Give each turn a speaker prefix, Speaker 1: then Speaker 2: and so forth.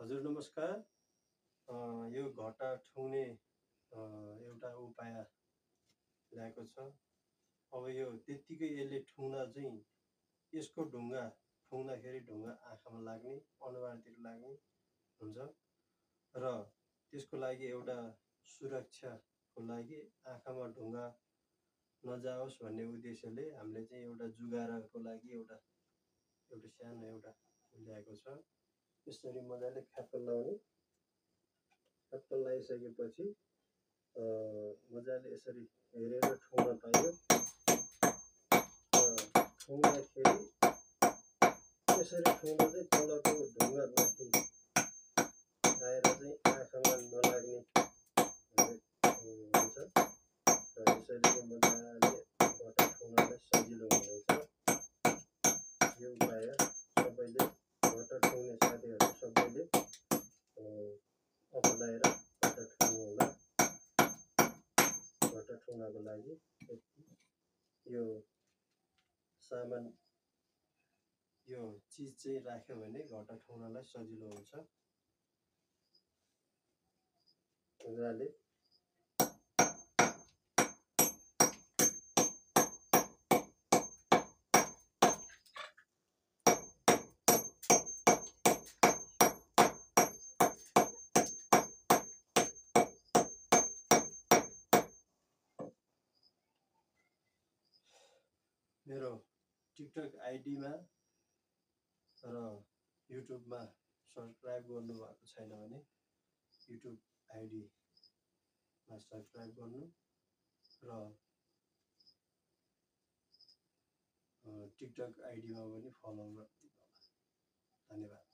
Speaker 1: हजुर नमस्कार। यो घटा ठुङ्ने एउटा उपाय ल्याएको छ। अब यो त्यत्तिकै यसले ठुङ्दा चाहिँ यसको ढुङ्गा ठुङ्दाखेरि ढुङ्गा आँखामा लाग्ने, अनुहारतिर लाग्ने हुन्छ र त्यसको लागि एउटा सुरक्षाको लागि आँखामा ढुङ्गा नजाओस् भन्ने उद्देश्यले हामीले चाहिँ एउटा जुगाराको लागि एउटा सानो एउटा ल्याएको छ। यसरी मजाले ख्याप्प लाउने, ख्याप्प लगाइसकेपछि मजाले यसरी हेरेर ठुङ्न पाइयो। ठुङ्दाखेरि यसरी ठुङ्दा चाहिँ तलको ढुङ्गा माथि आएर चाहिँ आँखामा नलाग्ने हुन्छ र यसरी चाहिँ मजाले घटा ठुङ्नलाई सजिलो हुँदैछ। यो उपाय सबैले घटा ठुङ्ने साथीहरू सबैले अपनाएर घटा ठुङ्नु होला। घटा ठुङ्नको लागि यो सामान यो चिज चाहिँ राख्यो भने घटा ठुङ्नलाई सजिलो हुन्छ। मजाले मेरो टिकटक आइडीमा र युट्युबमा सब्सक्राइब गर्नुभएको छैन भने युट्युब आइडीमा सब्सक्राइब गर्नु र टिकटक आइडीमा पनि फलो गर्नु होला। धन्यवाद।